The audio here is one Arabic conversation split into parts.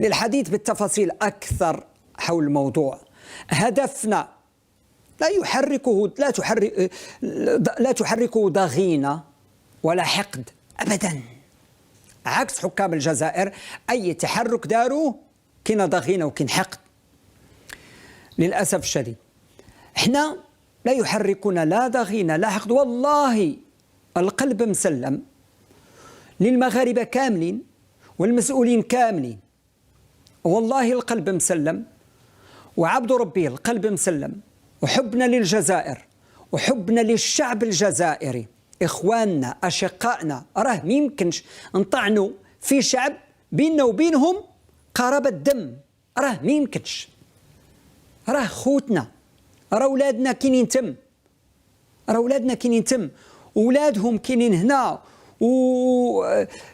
للحديث بالتفاصيل أكثر حول الموضوع. هدفنا لا تحركه ضغينة ولا حقد أبدا، عكس حكام الجزائر. أي تحرك داروا كاين ضغينة وكاين حقد. للأسف الشديد احنا لا يحركنا لا ضغينة لا حقد. والله القلب مسلم للمغاربة كاملين والمسؤولين كاملين، والله القلب مسلم وعبد ربي القلب مسلم، وحبنا للجزائر وحبنا للشعب الجزائري، إخواننا أشقائنا. راه ما يمكنش نطعنوا في شعب بيننا وبينهم قرابة دم، راه ما يمكنش. راه خوتنا، راه ولادنا كاينين تم، راه ولادنا كاينين تم، ولادهم كاينين هنا،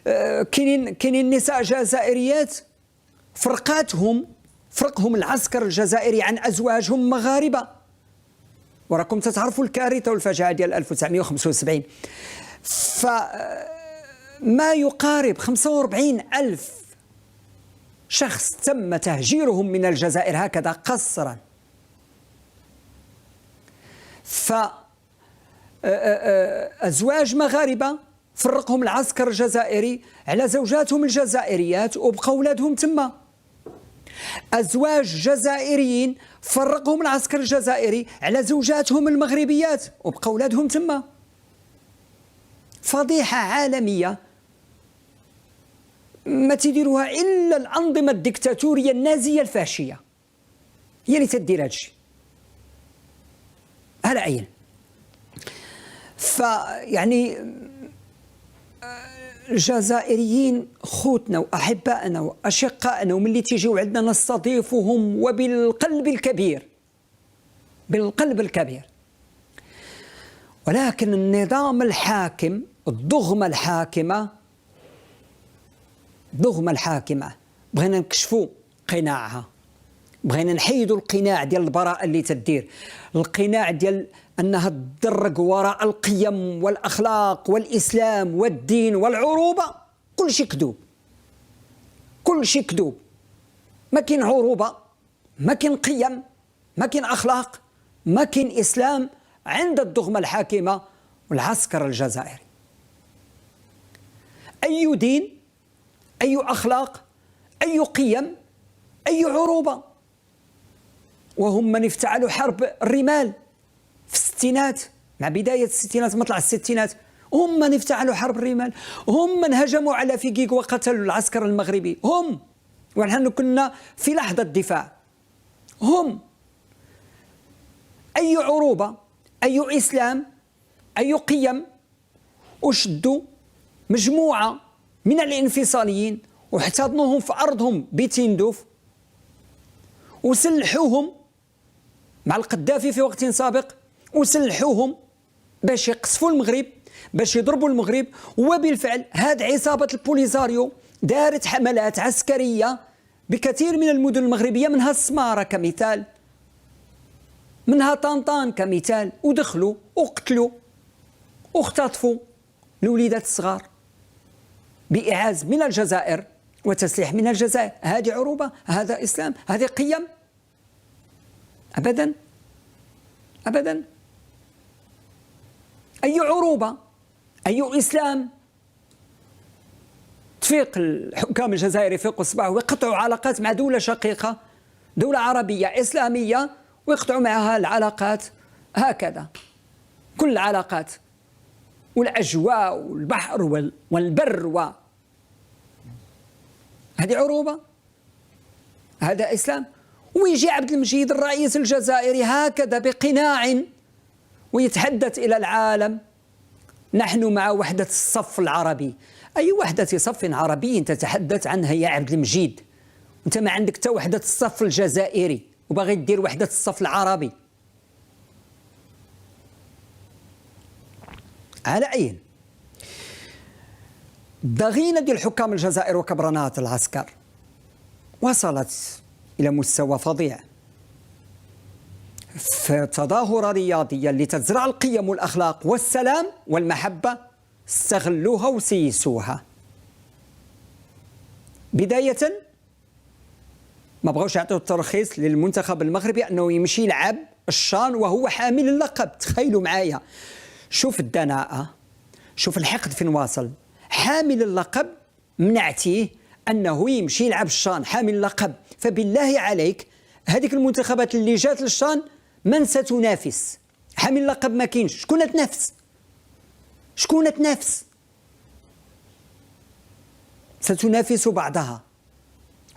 وكاينين نساء جزائريات فرقهم العسكر الجزائري عن أزواجهم مغاربة. وراكم تتعرفوا الكارثة والفجاعة ديال 1975. فما يقارب 45 ألف شخص تم تهجيرهم من الجزائر هكذا قسرا. فأزواج مغاربة فرقهم العسكر الجزائري على زوجاتهم الجزائريات وبقوا أولادهم تما. أزواج جزائريين فرقهم العسكر الجزائري على زوجاتهم المغربيات وبقوا أولادهم تما. فضيحة عالمية ما تديروها إلا الأنظمة الدكتاتورية النازية الفاشية، هي اللي تدير هادشي على عين. فيعني الجزائريين خوتنا وأحبائنا وأشقائنا، وملي تيجيو عندنا نستضيفهم وبالقلب الكبير، بالقلب الكبير. ولكن النظام الحاكم، الضغمة الحاكمة بغينا نكشفوا قناعها، بغينا نحيدوا القناع ديال البراءة اللي تدير، القناع ديال أنها تدرج وراء القيم والأخلاق والإسلام والدين والعروبة. كل شيء كذوب، كل شيء كذوب. ما كاين عروبة، ما كاين قيم، ما كاين أخلاق، ما كاين إسلام عند الضغمة الحاكمة والعسكر الجزائري. أي دين، أي أخلاق، أي قيم، أي عروبة. وهم من افتعلوا حرب الرمال في الستينات، مع بداية الستينات مطلع الستينات، هم من افتعلوا حرب الرمال، هم من هجموا على فيقيق وقتلوا العسكر المغربي، هم، ونحن كنا في لحظة دفاع. هم أي عروبة، أي إسلام، أي قيم، وشدوا مجموعة من الانفصاليين واحتضنوهم في أرضهم بتندوف وسلحوهم مع القذافي في وقت سابق، وسلحوهم باش يقصفوا المغرب، باش يضربوا المغرب. وبالفعل هاد عصابة البوليزاريو دارت حملات عسكرية بكثير من المدن المغربية، منها السمارة كمثال، منها طنطان كمثال، ودخلوا وقتلوا واختطفوا الوليدات الصغار بإعاز من الجزائر وتسليح من الجزائر. هذه عروبة؟ هذا إسلام؟ هذه قيم؟ أبدا أبدا. أي عروبة، أي إسلام. تفيق الحكام الجزائر يفيقوا الصباح ويقطعوا علاقات مع دولة شقيقة، دولة عربية إسلامية، ويقطعوا معها العلاقات هكذا، كل العلاقات والأجواء والبحر والبر. هذه عروبة؟ هذا إسلام؟ ويجي عبد المجيد الرئيس الجزائري هكذا بقناع ويتحدث إلى العالم: نحن مع وحدة الصف العربي. أي وحدة صف عربي تتحدث عنها يا عبد المجيد؟ أنت ما عندك تا وحدة الصف الجزائري وباغي دير وحدة الصف العربي. على عين الضغينة ديال حكام الجزائر وكبرنات العسكر وصلت إلى مستوى فظيع. في تظاهرة رياضية اللي تزرع القيم والأخلاق والسلام والمحبة استغلوها وسيسوها. بداية ما بغاوش يعطيو الترخيص للمنتخب المغربي انه يمشي يلعب الشان وهو حامل اللقب. تخيلوا معايا، شوف الدناءة، شوف الحقد فين واصل. حامل اللقب منعتيه انه يمشي يلعب الشان، حامل اللقب. فبالله عليك هذيك المنتخبات اللي جات للشان من ستنافس؟ حامل اللقب ما كاينش، شكون تنافس؟ شكون تنافس؟ ستنافس بعضها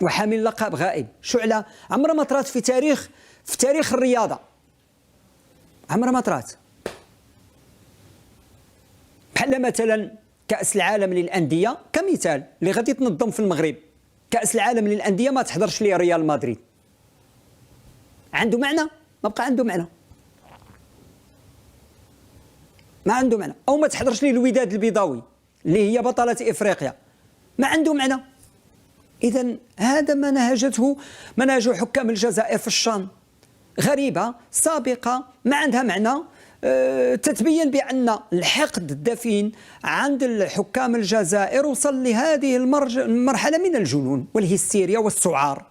وحامل اللقب غائب. شعلة عمرها ما طرات في تاريخ الرياضة، عمرها ما طرات. بحال مثلا كأس العالم للأندية كمثال اللي غادي تنظم في المغرب. كأس العالم للأندية ما تحضرش ليه ريال مدريد، عنده معنى؟ ما بقى عنده معنى، ما عنده معنى. أو ما تحضرش ليه الوداد البيضاوي اللي هي بطلة إفريقيا، ما عنده معنى. إذا هذا منهج حكام الجزائر في الشان، غريبة سابقة ما عندها معنى. تتبين بأن الحقد الدفين عند الحكام الجزائر وصل لهذه المرحلة من الجنون والهستيريا والسعار.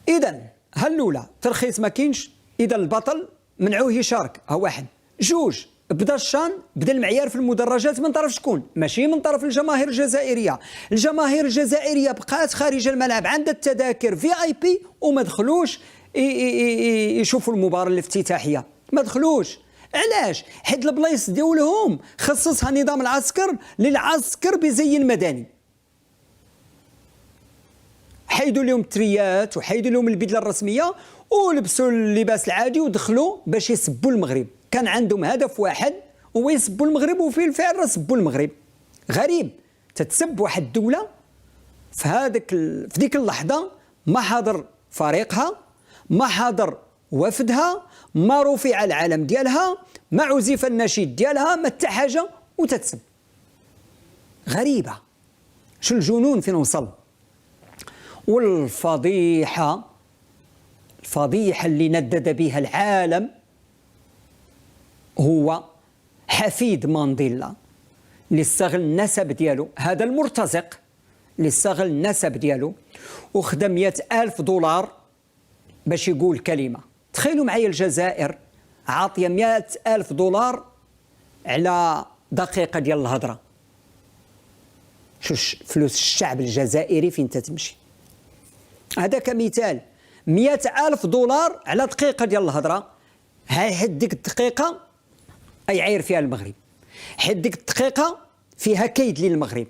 إذا هالأولى ترخيص ما كاينش، إذا البطل منعوه يشارك. ها واحد. جوج، بدا الشان، بدا المعيار في المدرجات من طرف شكون؟ ماشي من طرف الجماهير الجزائريه. الجماهير الجزائريه بقات خارج الملعب عندها التذاكر VIP وما دخلوش يشوفوا المباراه الافتتاحيه، ما دخلوش. علاش؟ حيت البلايص ديالهم خصصها نظام العسكر للعسكر بزي المدني، حيدوا لهم التريات وحيدوا لهم البدله الرسميه ولبسوا اللباس العادي ودخلوا باش يسبوا المغرب. كان عندهم هدف واحد هو يسبوا المغرب، وفي الفعل راه سبوا المغرب. غريب تتسب واحد الدوله في ديك اللحظه ما حاضر فريقها، ما حاضر وفدها، ما رفع العلم ديالها، ما عزف النشيد ديالها، ما حتى حاجه، وتتسب. غريبه. شو الجنون فين وصل؟ والفضيحه اللي ندد بها العالم هو حفيد مانديلا اللي استغل النسب ديالو، هذا المرتزق اللي استغل النسب ديالو وخدم $100,000 باش يقول كلمة. تخيلوا معايا الجزائر عاطية $100,000 على دقيقة ديال الهضرة. شو فلوس الشعب الجزائري فين تتمشي؟ هذا كمثال. $100,000 على دقيقة ديال الهضرة. حد ديك الدقيقة يعاير فيها المغرب، حد ديك الدقيقة فيها كيد للمغرب.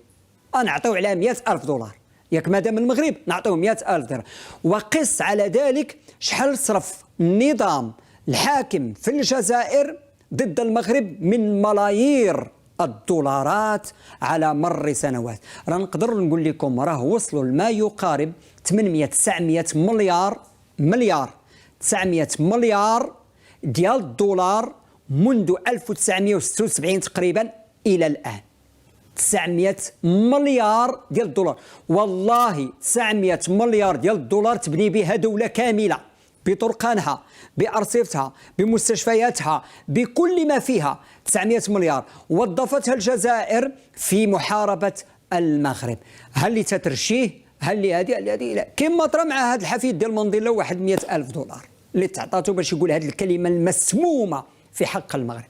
نعطيو عليها $100,000 ياك مادام المغرب نعطيو $100,000. وقس على ذلك شحال صرف النظام الحاكم في الجزائر ضد المغرب من ملايير الدولارات على مر سنوات. راه نقدر نقول لكم راه وصلوا لما يقارب 800-900 مليار 900 مليار ديال الدولار منذ 1976 تقريبا إلى الآن. 900 مليار ديال الدولار، والله 900 مليار ديال الدولار تبني بها دولة كاملة بطرقانها بأرصفتها بمستشفياتها بكل ما فيها. 900 مليار وظفتها الجزائر في محاربة المغرب. هل اللي تترشيه؟ هل اللي هذه لا. كما طرا مع هذا الحفيد ديال مانديلا واحد $100,000 اللي تعطاتو باش يقول هذه الكلمة المسمومة في حق المغرب.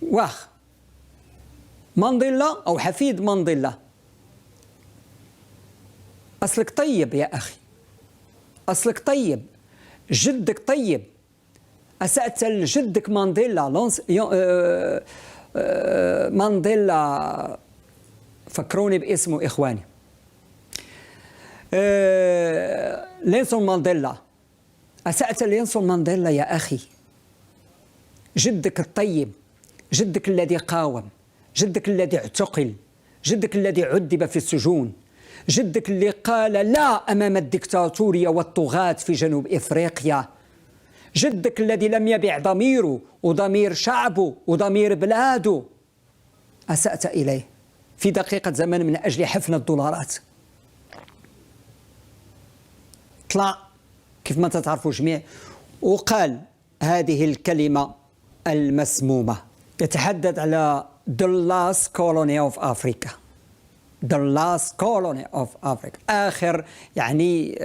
واخ مانديلا أو حفيد مانديلا أصلك طيب يا أخي، أصلك طيب، جدك طيب. أسأت لجدك مانديلا مانديلا فكروني باسمه إخواني، لينسون مانديلا. أسأت لينسون مانديلا يا أخي، جدك الطيب، جدك الذي قاوم، جدك الذي اعتقل، جدك الذي عذب في السجون، جدك اللي قال لا أمام الدكتاتورية والطغاة في جنوب إفريقيا، جدك الذي لم يبع ضميره وضمير شعبه وضمير بلاده. أسأت إليه في دقيقة زمن من أجل حفن الدولارات. طلع كيف ما تتعرفوا جميع وقال هذه الكلمة المسمومة. يتحدث على The last colony of Africa. the last colony of Africa، آخر يعني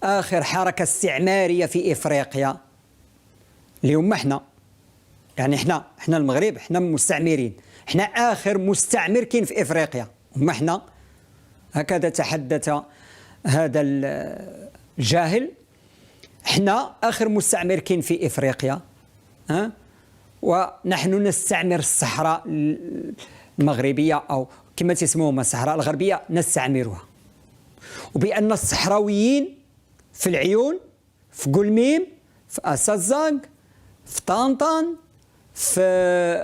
آخر حركة استعمارية في إفريقيا اللي هم احنا. يعني احنا المغرب، احنا مستعمرين، احنا آخر مستعمر كاين في إفريقيا هم احنا. هكذا تحدث هذا الجاهل. احنا آخر مستعمر كاين في إفريقيا، ونحن نستعمر الصحراء المغربية أو كما تسموها الصحراء الغربية نستعمرها. وبأن الصحراويين في العيون، في قلميم، في أسازانغ، في طنطان، في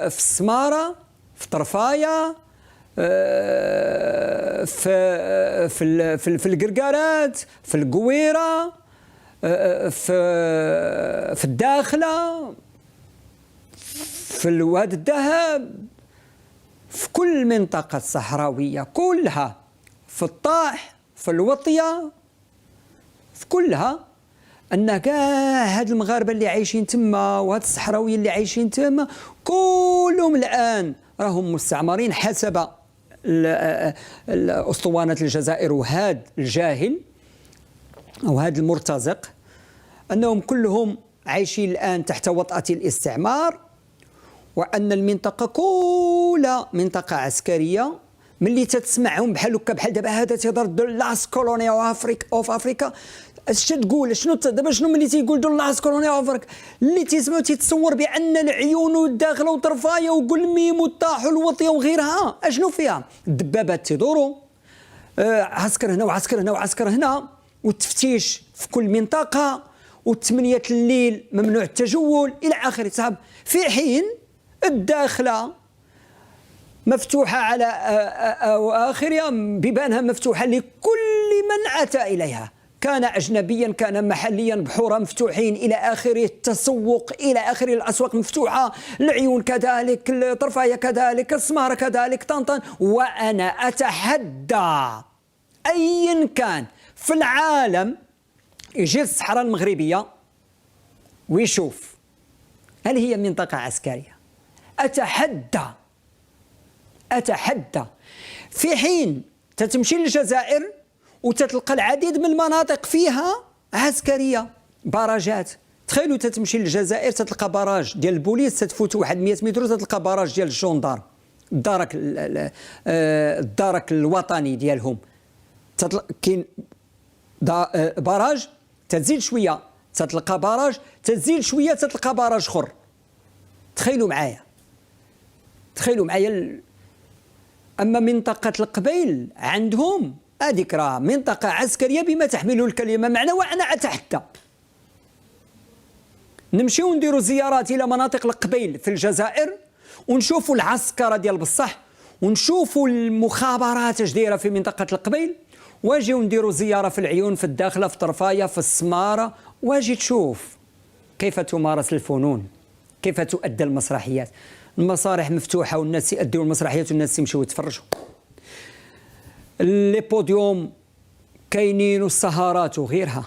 السمارة، في طرفاية، في القرقارات، في القويرة، في الداخلة، في الواد الذهب، في كل منطقة صحراوية كلها، في الطاح، في الوطية، في كلها، أن كاع هاد المغاربة اللي عايشين تما وهاد الصحراويين اللي عايشين تما كلهم الآن راهم مستعمرين حسب أسطوانة الجزائر. وهاد الجاهل أو هاد المرتزق أنهم كلهم عايشين الآن تحت وطأة الاستعمار، وأن المنطقة كلها منطقة عسكرية. ملي تسمعهم بحال هكا، بحال دابا هذا تيهضر دو لاست كولوني اوف افريكا، اش تقول؟ شنو دابا شنو ملي تيقول دو لاست كولوني اوف افريكا؟ اللي تيسمعوا تيتصور بان العيون والداخله وطرفايه وقلميم والطاح والوطيه وغيرها اشنو فيها؟ الدبابات تيدوروا، عسكر هنا وعسكر هنا وعسكر هنا، والتفتيش في كل منطقه، والثمانية الليل ممنوع التجول الى اخره. صاحب في حين الداخله مفتوحة على أواخرها، بيبانها مفتوحة لكل من أتى إليها، كان أجنبيا كان محليا، بحورها مفتوحين إلى آخره، التسوق إلى آخره، الأسواق مفتوحة، العيون كذلك، الطرفاية كذلك، السمارة كذلك، طنطان. وأنا أتحدى أيا كان في العالم يجي الصحراء المغربية ويشوف هل هي منطقة عسكرية. أتحدى في حين تتمشي للجزائر وتتلقى العديد من المناطق فيها عسكرية، براجات. تخيلوا تتمشي للجزائر تتلقى براج ديال البوليس، تتفوت واحد 100 متر تتلقى براج ديال الجندار، الدرك الوطني ديالهم. كاين براج، تزيد شوية تتلقى براج، تزيد شوية تتلقى براج اخر. تخيلوا معايا. أما منطقة القبيل عندهم هذيك راه منطقة عسكرية بما تحمله الكلمة معنى. وأنا أتحدى نمشيو نديروا زيارات إلى مناطق القبيل في الجزائر ونشوفوا العسكرة ديال بصح، ونشوفوا المخابرات اش دايره في منطقة القبيل، واجيو نديروا زيارة في العيون، في الداخلة، في طرفاية، في السمارة، واجي تشوف كيف تمارس الفنون، كيف تؤدى المسرحيات. المسارح مفتوحة والناس يأدوا المسرحيات والناس يمشوا يتفرجوا. لي بوديوم كاينين والسهرات وغيرها.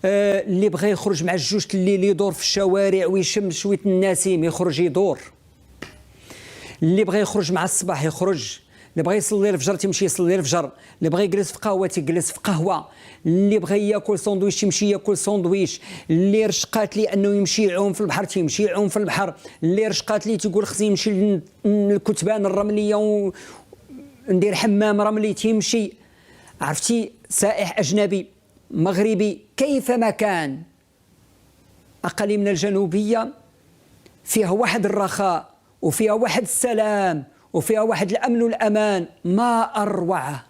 اللي بغى يخرج مع الجوج الليل يدور في الشوارع ويشم شوية النسيم يخرج يدور. اللي بغى يخرج مع الصباح يخرج، اللي بغى يصلي الفجر تيمشي يصلي الفجر، اللي بغى يجلس في قهوة تيجلس في قهوة، اللي بغى ياكل ساندويتش يمشي ياكل ساندويتش، اللي رشقات لي انه يمشي يعوم في البحر تيمشي يعوم في البحر، اللي رشقات لي تيقول خصني نمشي للكتبان الرملية وندير حمام رملي تيمشي. عرفتي سائح اجنبي مغربي كيفما كان، اقاليمنا الجنوبية فيها واحد الرخاء وفيها واحد السلام وفيها واحد الامن والامان ما اروعه.